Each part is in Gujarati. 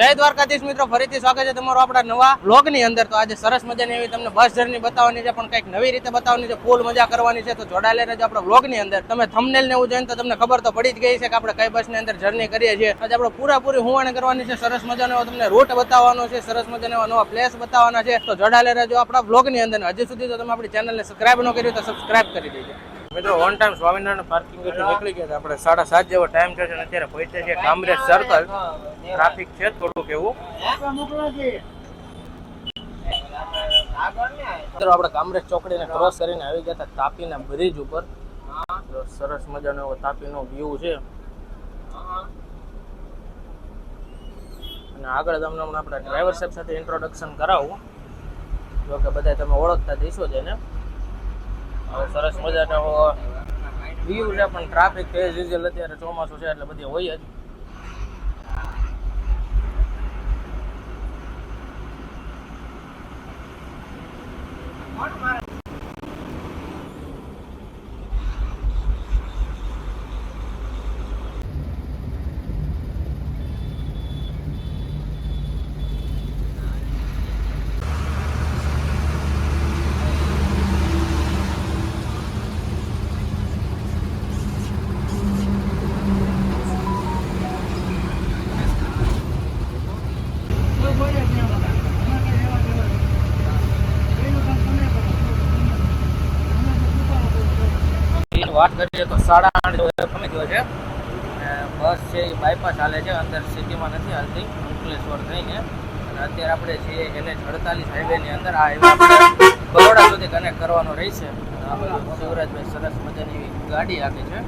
જય દ્વારકાધીશ મિત્રો, ફરીથી સ્વાગત છે તમારું આપણા નવા વ્લોગ ની અંદર। તો આજે સરસ મજાની એવી તમને બસ જર્ની બતાવવાની છે, પણ કંઈક નવી રીતે બતાવવાની છે, ફૂલ મજા કરવાની છે। તો જોડાયેલા રહેજો આપણા વ્લોગ ની અંદર। તમે થંબનેલ ને એવું જોઈને તો તમને ખબર તો પડી જ ગઈ છે કે આપણે કઈ બસ ની અંદર જર્ની કરીએ છીએ। આજે આપણે પૂરાપૂરી હુવાણી કરવાની છે, સરસ મજાનો તમને રૂટ બતાવવાનો છે, સરસ મજાના નવા પ્લેસ બતાવવાના છે। તો જોડાયેલા રહેજો આપણા વ્લોગ ની અંદર। હજી સુધી તો તમે આપણી ચેનલને સબસ્ક્રાઇબ ન કર્યું તો સબસ્ક્રાઇબ કરી દેજો મિત્રો। ઓન ટાઈમ સ્વામિનારાયણ પાર્કિંગ નીકળી ગયા, આપણે 7:30 જેવો ટાઈમ છે અને અત્યારે પહોંચ્યા છીએ કામરેજ સર્કલ। ટ્રાફિક છે થોડુંક એવું। આપણે કામરેજ ચોકડીને ક્રોસ કરીને આવી ગયા હતા તાપીના બ્રિજ ઉપર। સરસ મજાનો એવો તાપીનો વ્યૂ છે અને આગળ તમને આપણે ડ્રાઈવર સાહેબ સાથે ઇન્ટ્રોડક્શન કરાવું, જો કે બધા તમે ઓળખતા જઈશો જ એને। હવે સરસ મજાનો વ્યૂ છે, પણ ટ્રાફિક એઝ યુઝ્યુઅલ અત્યારે ચોમાસું છે એટલે બધી હોય જ। વાત કરીએ તો 8:30 સમય ગયો છે। બસ છે એ બાયપાસ હાલે છે, અંદર સિટીમાં નથી હાલતી, અંકલેશ્વર થઈને। અને અત્યારે આપણે છીએ NH48 હાઈવેની અંદર। આ હાઈવે આપણે બરોડા સુધી કનેક્ટ કરવાનો રહેશે। આ બાજુ શિવરાજભાઈ સરસ મજાની ગાડી આપી છે।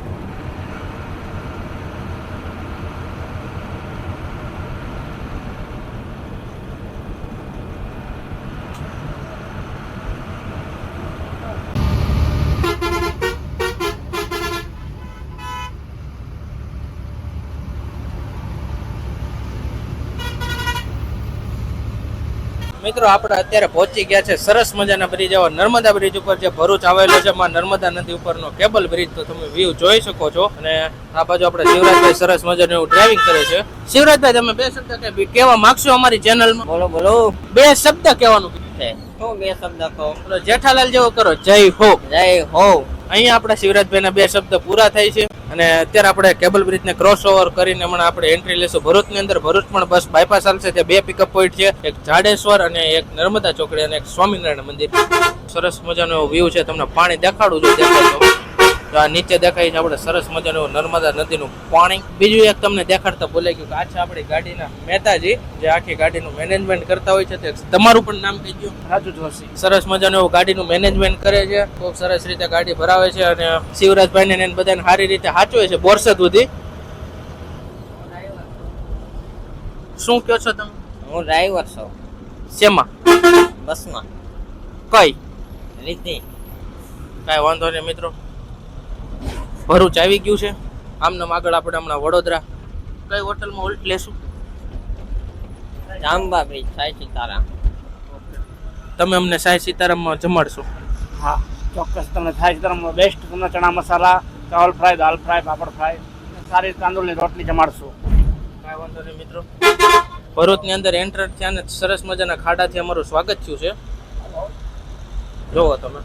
મિત્રો આપણે અત્યારે પહોંચી ગયા છે સરસ મજાના બ્રિજ, એવો નર્મદા બ્રિજ ઉપર જે ભરૂચ આવેલો છે, માં નર્મદા નદી ઉપરનો કેબલ બ્રિજ। તો તમે વ્યૂ જોઈ શકો છો। અને આ બાજુ આપણે શિવરાજભાઈ સરસ મજાનું એવું ડ્રાઇવિંગ કરે છે। શિવરાજભાઈ, તમે બે શબ્દ કઈ કેવા માંગશો અમારી ચેનલમાં? બોલો બોલો। બે શબ્દ કહેવાનું છે। શું બે શબ્દ કહો? જેઠાલાલ જેવો કરો, જય હો। જય હો। અહીંયા આપણા શિવરાજભાઈના બે શબ્દ પૂરા થાય છે। અને અત્યારે આપણે કેબલ બ્રિજને ક્રોસ ઓવર કરીને હમણાં આપણે એન્ટ્રી લેશું ભરૂચની અંદર। ભરૂચ પણ બસ બાયપાસ ચાલશે, ત્યાં બે પિકઅપ પોઈન્ટ છે, એક જાડેશ્વર અને એક નર્મદા ચોકડી અને એક સ્વામિનારાયણ મંદિર। સરસ મજાનો વ્યૂ છે, તમને પાણી દેખાડું છું, દેખાડો તો આ નીચે દેખાય છે આપણે સરસ મજાનું નર્મદા નદીનું પાણી। બીજું એક તમને દેખાડતા ભૂલાઈ ગયું કે આ છે આપણી ગાડીના મહેતાજી, જે આખી ગાડીનું મેનેજમેન્ટ કરતા હોય છે। તે તમારું પણ નામ કહી દો? રાજુ જોશી। સરસ મજાનું એવું ગાડીનું મેનેજમેન્ટ કરે છે, ખૂબ સરસ રીતે ગાડી ભરાવે છે અને શિવરાજભાઈ ને બધાને સારી રીતે સાચવે છે બોરસદ સુધી। શું કહો છો તમે? હું ડ્રાઈવર છું। શેમાં? બસમાં। કઈ રીતિ કાંઈ વાંધો નહીં મિત્રો, ભરૂચ આવી ગયું છે। આમનામ આગળ આપણે હમણાં વડોદરા કઈ હોટલમાં હોલ્ટ લેશું? જાંબા બ્રિજ, સાઈ સીતારામ। તમે અમને સાઈ સીતારામમાં જમાડશો? હા ચોક્કસ, તમને સાઈ સીતારામમાં બેસ્ટ તમને ચણા મસાલા, ચાવલ ફ્રાય, દાલ ફ્રાય, પાપડ ફ્રાય, સારી તાંદૂળની રોટલી જમાડશું। કાંઈ વાંધો નહીં મિત્રો, ભરૂચની અંદર એન્ટર થયા ને સરસ મજાના ખાડાથી અમારું સ્વાગત થયું છે, જોવો તમે।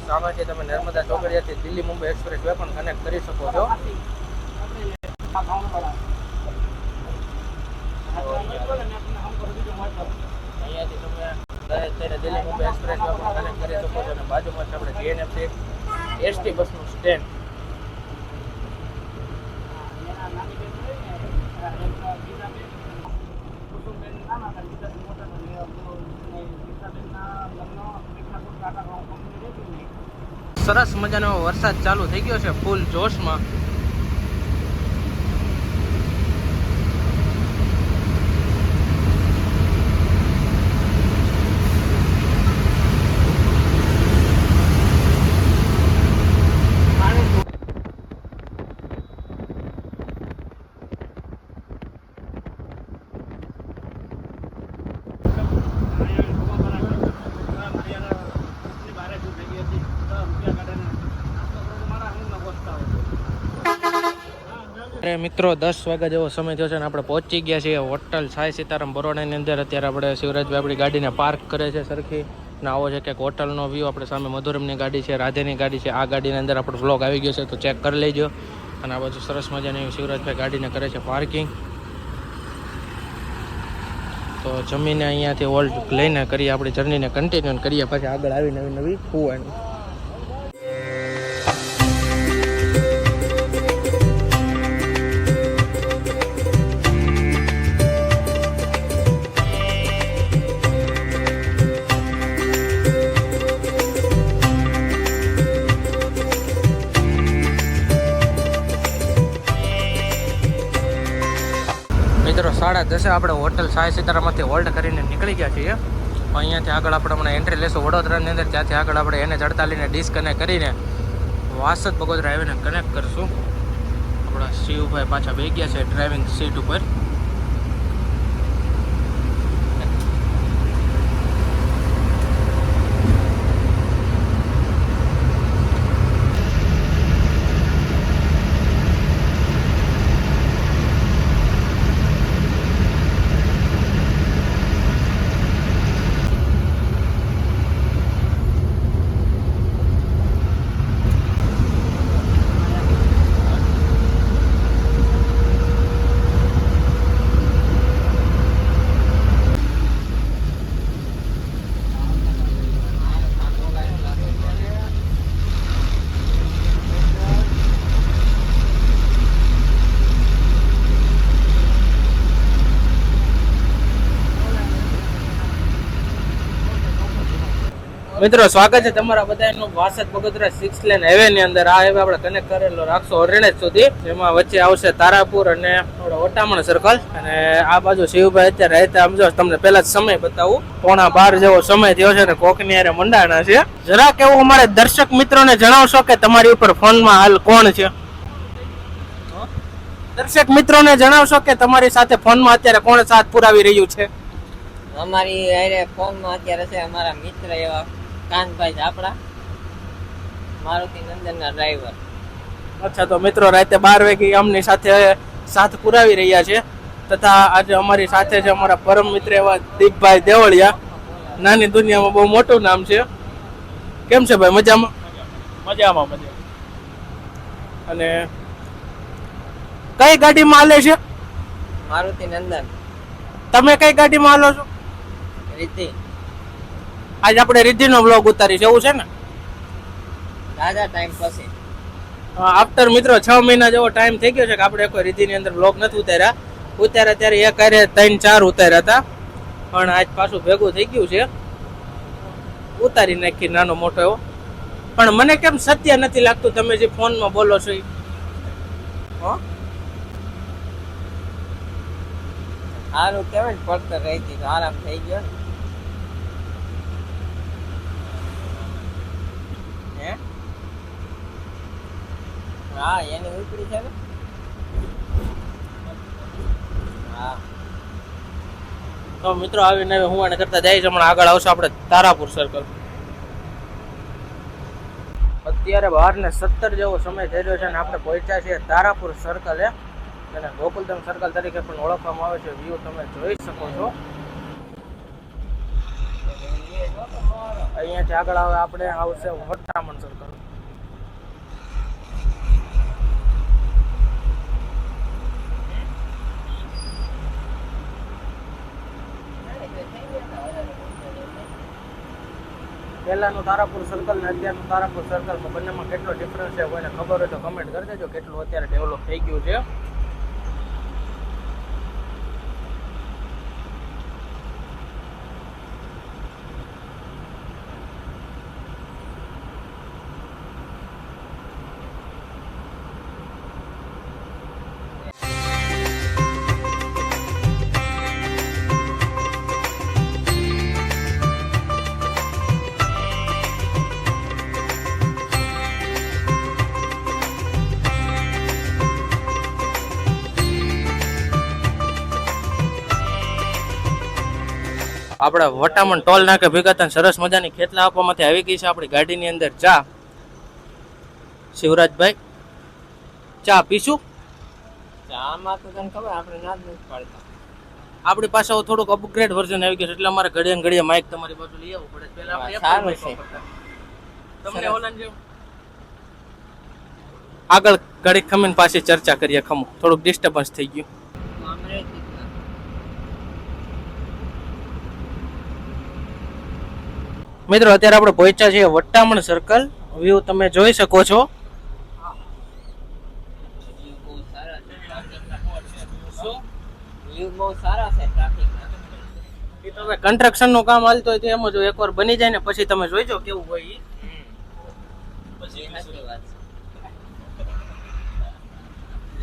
સામાન્ય તમે નર્મદા ચોકડીયાથી દિલ્હી મુંબઈ એક્સપ્રેસ વે પણ કનેક્ટ કરી શકો છો। અહીંયાથી તમે દિલ્હી મુંબઈ એક્સપ્રેસ વે પણ કનેક્ટ કરી શકો છો। અને બાજુમાં આપણે GNFC ST બસનું સ્ટેન્ડ। સરસ મજાનો વરસાદ ચાલુ થઈ ગયો છે ફૂલ જોશમાં। રૂપિયા કાઢે ને 800 કરોડ મારા હું ન પહોંચતા હોય। મિત્રો 10 વાગ્યા જેવો સમય થયો છે અને આપણે પહોંચી ગયા છીએ હોટલ સાઈ સીતારામ બરોડાની અંદર. અત્યારે આપણે શિવરાજભાઈ આપણી ગાડીને પાર્ક કરે છે સરખી ને આવો છે કે હોટલનો વ્યૂ. આપણે સામે મધુરમની ગાડી છે, રાધેની ગાડી છે. આ ગાડીની અંદર આપણો વ્લોગ આવી ગયો છે તો ચેક કરી લેજો. અને આ બાજુ સરસ મજાની શિવરાજભાઈ ગાડીને કરે છે પાર્કિંગ. તો જમીને અહીંયાથી હોલ્ટ લઈને કરીએ આપણી જર્નીને કન્ટિન્યુ કરીએ, પછી આગળ આવી નવી ફૂવાની. મિત્રો 10:30 આપણે હોટલ સાઈ સીતારામમાંથી હોલ્ડ કરીને નીકળી ગયા છીએ. અહીંયાથી આગળ આપણે હમણાં એન્ટ્રી લેશું વડોદરાની અંદર. ત્યાંથી આગળ આપણે NH48ને ડિસ્કનેક્ટ કરીને વાસદ બગોદરા આવીને કનેક્ટ કરશું. આપણા શિવભાઈ પાછા બેસી ગયા છે ડ્રાઇવિંગ સીટ ઉપર. મિત્રો સ્વાગત છે તમારા બધાનું વાસદ બગોદરા 6 લેન હાઈવે ની અંદર. આ હાઈવે આપણે કનેક્ટ કરેલો રાખશો ઓરણેજ સુધી. જેમાં વચ્ચે આવશે તારાપુર અને ઓટામણ સર્કલ. અને આ બાજુ શિવભાઈ અત્યારે રહેતા સમજો તમને પહેલા જ સમય બતાવું. 11:15 જેવો સમય થયો છે અને કોકની હારે મંડાણા છે. જરાક એવું અમારે દર્શક મિત્રોને જણાવશો કે તમારી ઉપર ફોનમાં હાલ કોણ છે? દર્શક મિત્રોને જણાવશો કે તમારી સાથે ફોનમાં અત્યારે કોણ સાથ પુરાવી રહ્યું છે? અમારી હારે ફોનમાં અત્યારે છે અમારા મિત્ર એવા કાનભાઈ ઝાપડા, મારુતિ નંદનના ડ્રાઈવર. અચ્છા, તો મિત્રો રાતે 12 વાગે અમની સાથે સાથ પુરાવી રહ્યા છે. તથા આજે અમારી સાથે છે અમારા પરમ મિત્ર એવા દીપભાઈ દેવળિયા. નાની દુનિયામાં બહુ મોટું નામ છે. કેમ છે ભાઈ? મજામાં? મજામાં. અને કઈ ગાડીમાં હાલે છે? મારુતિ નંદન. તમે કઈ ગાડીમાં હાલો છો? રીતિ. આજ આપણે રિદ્ધિનો બ્લોગ ઉતારી છે એવું છે ને? દાદા ટાઈમ પછી આફ્ટર મિત્રો 6 મહિના જેવો ટાઈમ થઈ ગયો છે કે આપણે કોઈ રિદ્ધિની અંદર બ્લોગ નથી ઉતાર્યા ત્યારે એક હારે 3-4 ઉતાર્યા હતા. પણ આજ પાછું ભેગું થઈ ગયું છે, ઉતારી નાખી નાનો મોટો એવો. પણ મને કેમ સત્ય નથી લાગતું તમે જે ફોનમાં બોલો છો એ? સારું કેવાય ને, પડતર રહી હતી તો આરામ થઈ ગયો ને. હા, એની ઉપડી છે ને. હા, તો મિત્રો આવીને હું આને કરતા જાય છે. હમણાં આગળ આવશે આપણે તારાપુર સર્કલ. અત્યારે 12:17 જેવો સમય થઈ રહ્યો છે અને આપણે પહોંચ્યા છીએ તારાપુર સર્કલ. અને ગોકુલધામ સર્કલ તરીકે પણ ઓળખવામાં આવે છે. વ્યૂ તમે જોઈ શકો છો. અહીંયાથી આગળ આવે આપણે આવશે વટામણ સર્કલ. પહેલાનું તારાપુર સર્કલ ને અત્યારનું તારાપુર સર્કલમાં બંનેમાં કેટલો ડિફરન્સ છે કોઈને ખબર હોય તો કમેન્ટ કરી દેજો. કેટલું અત્યારે ડેવલપ થઈ ગયું છે. આપણે વટામણ ટોલ નાકે ભેગા થઈને સરસ મજાની ખેતલા આપવામાંથી આવી ગઈ છે આપણી ગાડીની અંદર ચા. શિવરાજભાઈ ચા પીશું? આમાં તો તને ખબર આપણે ના જ નથી પાડતા. આપણી પાસે હવે થોડુંક અપગ્રેડ વર્ઝન આવી ગયું છે એટલે અમારે ઘડીએ ને ઘડીએ માઇક તમારી બાજુ લઈ આવવું પડે. પહેલા આપણે સારું Apple mic છે. વાપરતા. તમને ઓલાને જેવું આગળ ઘડીક ખમીને પાછી ચર્ચા કરીએ. ખમું થોડુંક ડિસ્ટર્બન્સ થઈ ગયું. મિત્રો અત્યારે આપણે પહોંચ્યા છીએ વટ્ટામણ સર્કલ. વ્યૂ તમે જોઈ શકો છો. વ્યૂ બહુ સારા છે ટ્રાફિક. એ તો હવે કન્સ્ટ્રક્શન નું કામ હાલતું હોય તો એમ જ એકવાર બની જાય ને પછી તમે જોઈજો કેવું હોય ઈ. સાચી વાત છે.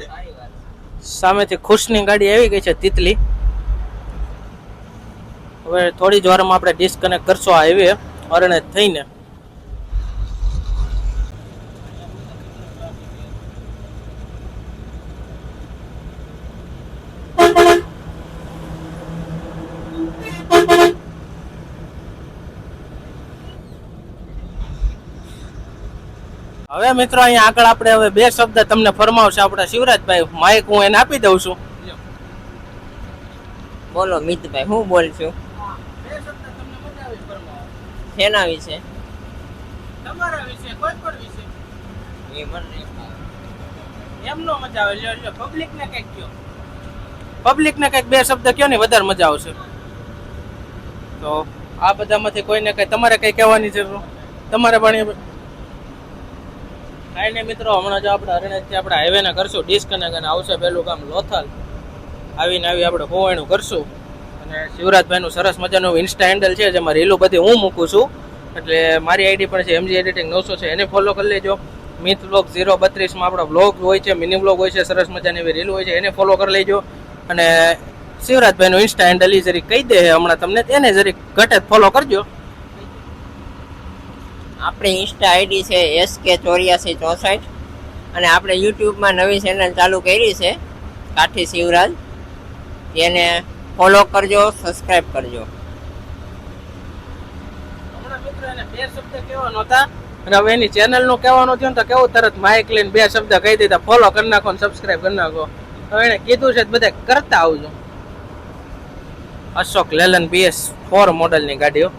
સારી વાત છે. સામેથી ખુશની ગાડી આવી ગઈ છે તિતલી. હવે થોડી જ વારમાં આપણે ડિસ્કનેક્ટ કરશું આ હાઈવે અરણે થઈને. હવે મિત્રો અહીંયા આગળ આપણે હવે બે શબ્દ તમને ફરમાવશે આપણા શિવરાજભાઈ. માઇક હું એને આપી દઉં છું. બોલો મિતભાઈ, હું બોલશું શેના વિશે? તમારા વિશે, કોઈ પણ વિશે. એ મને નહીં ખબર. એમનો મજા આવે. લ્યો લ્યો પબ્લિક ને કઈક કયો. પબ્લિક ને કઈક બે શબ્દ કયો ને વધારે મજા આવશે. તો આ બધામાંથી કોઈને કઈ તમારે કઈ કહેવાની જરૂર તમારે પણ કાંઈ નહીં મિત્રો. હમણાં જો આપણે હરણેજથી આપણે હાઈવે ને કરશું ડિસ્કનેક્ટ અને આવશે પેલું ગામ લોથલ. આવીને આપણે હોવાણું કરશું. અને શિવરાજભાઈનું સરસ મજાનું ઇન્સ્ટા હેન્ડલ છે જેમાં રીલો બધી હું મૂકું છું. એટલે મારી આઈડી પણ છે MG એડિટિંગ 900 છે, એને ફોલો કરી લેજો. મિત બ્લોગ 032 માં આપણા બ્લોગ હોય છે, મિની બ્લોગ હોય છે, સરસ મજાની એવી રીલ હોય છે, એને ફોલો કરી લેજો. અને શિવરાજભાઈનું ઇન્સ્ટા હેન્ડલ જરી કહી દે હમણાં તમને, એને જરી ઘટે ફોલો કરજો. આપણી ઇન્સ્ટા આઈડી છે SK8464 અને આપણે યુટ્યુબમાં નવી ચેનલ ચાલુ કરી છે કાઠી શિવરાજ. એને ફોલો કરજો, સબસ્ક્રાઇબ કરજો. હમણાં મિત્રો એને બે શબ્દ કહેવાનો હતા અને હવે એની ચેનલ નું કહેવાનું થયું તો કેવું તરત માઇક લઈને બે શબ્દ કહી દીધા. ફોલો કરી નાખો ને સબસ્ક્રાઇબ કરી નાખો. હવે એને કીધું છે બધા કરતા આવજો. અશોક લેલન BS4 મોડલની ગાડીઓ.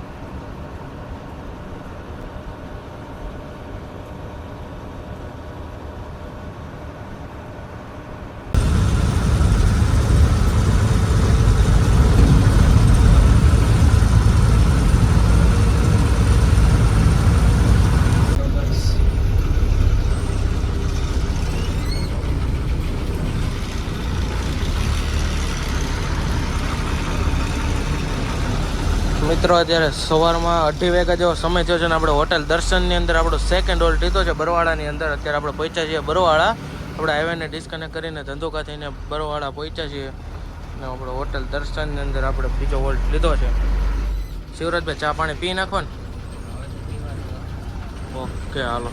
મિત્રો અત્યારે સવારમાં 2:30 વાગ્યા જેવો સમય થયો છે ને આપણે હોટેલ દર્શનની અંદર આપણો સેકન્ડ હોલ્ટ લીધો છે બરવાળાની અંદર. અત્યારે આપણે પહોંચ્યા છીએ બરવાળા. આપણે હાઈવેને ડિસ્કનેક્ટ કરીને ધંધુકા થઈને બરવાળા પહોંચ્યા છીએ અને આપણે હોટેલ દર્શનની અંદર આપણે બીજો હોલ્ટ લીધો છે. શિવરાજભાઈ ચા પાણી પી નાખો ને. ઓકે હાલો.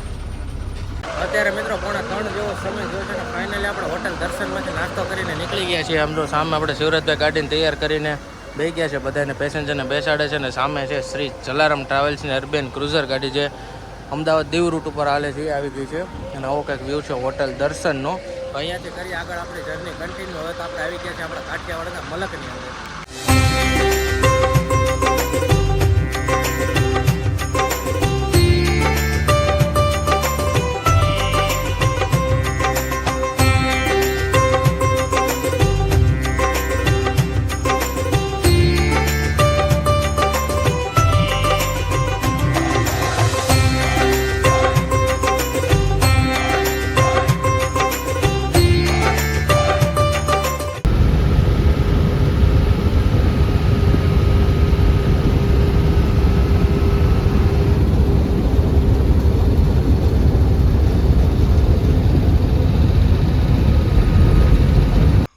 અત્યારે મિત્રો 2:45 જેવો સમય થયો છે ને ફાઇનલી આપણે હોટેલ દર્શનમાંથી નાસ્તો કરીને નીકળી ગયા છીએ. આમ તો સામે આપણે શિવરાજભાઈ ગાડીને તૈયાર કરીને બેસી ગયા છે, બધાને પેસેન્જરને બેસાડે છે. અને સામે છે શ્રી જલારામ ટ્રાવેલ્સની અર્બન ક્રુઝર ગાડી છે અમદાવાદ દીવ રૂટ ઉપર હાલે છે, આવી ગઈ છે. અને આવો કંઈક વ્યૂ છે હોટેલ દર્શનનો. અહીંયાથી કરી આગળ આપણી જર્ની કન્ટિન્યુ. હવે તો આપણે આવી ગયા છે આપણા કાઠિયાવાડના મલકની અંદર.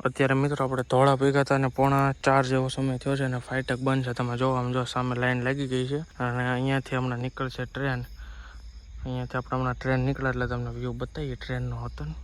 અત્યારે મિત્રો આપણે ધોળા ભેગા હતા અને 3:45 જેવો સમય થયો છે અને ફાટક બંધ છે. તમે જો આમ જો સામે લાઈન લાગી ગઈ છે અને અહીંયાથી હમણાં નીકળશે ટ્રેન. અહીંયાથી આપણે હમણાં ટ્રેન નીકળે એટલે તમને વ્યૂ બતાવીએ ટ્રેનનો હતો ને.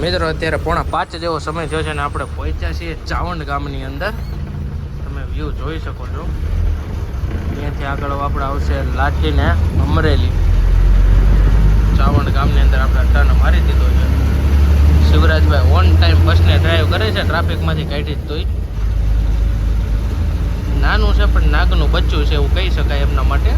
મિત્રો અત્યારે 4:45 જેવો સમય થયો છે અને આપણે પહોંચ્યા છીએ ચાવંડ ગામની અંદર. તમે વ્યૂ જોઈ શકો છો. અહીંયાથી આગળ આપણે આવશે લાઠી ને અમરેલી. ચાવંડ ગામની અંદર આપણે અટ્ટાનો મારી દીધો છે. શિવરાજભાઈ ઓન ટાઈમ બસને ડ્રાઈવ કરે છે, ટ્રાફિકમાંથી કાઢી જ તોય. નાનું છે પણ નાગનું બચ્ચું છે એવું કહી શકાય એમના માટે.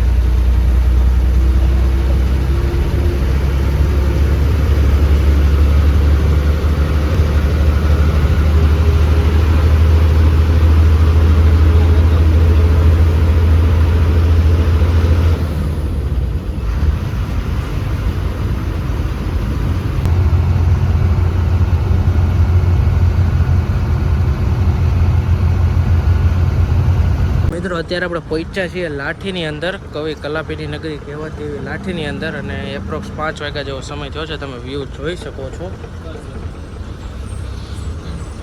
મિત્રો અત્યારે આપણે પહોંચ્યા છીએ લાઠીની અંદર, કવિ કલાપીની નગરી કહેવાતી એવી લાઠીની અંદર, અને એપ્રોક્સ 5 વાગ્યા જેવો સમય થયો છે. તમે વ્યૂ જોઈ શકો છો.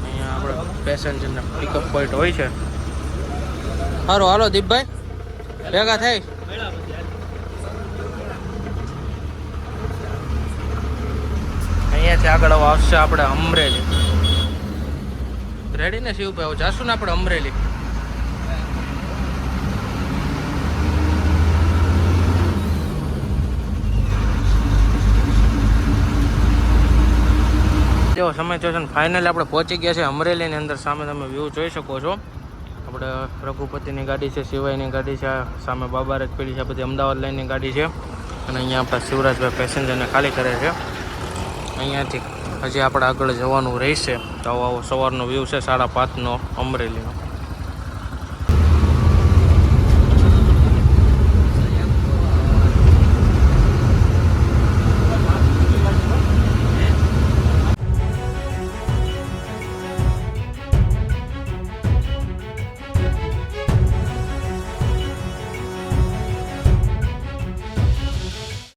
અહીંયા આપણે પેસેન્જરને પિકઅપ પોઈન્ટ હોય છે. સારું, હાલો દીપભાઈ ભેગા થઈ. અહીંયાથી આગળ આવશે આપણે અમરેલી. રેડી ને શિવભાઈ? હવે જાશું ને આપણે અમરેલી. જેવો સમય થયો છે ને ફાઇનલી આપણે પહોંચી ગયા છે અમરેલીની અંદર. સામે તમે વ્યૂ જોઈ શકો છો. આપણે રઘુપતિની ગાડી છે, શિવાયની ગાડી છે, સામે બાબારક પેઢી છે, બધી અમદાવાદ લાઈનની ગાડી છે. અને અહીંયા આપણા શિવરાજભાઈ પેસેન્જરને ખાલી કરે છે. અહીંયાથી હજી આપણે આગળ જવાનું રહેશે. તો આવો સવારનો વ્યૂ છે 5:30નો અમરેલીનો.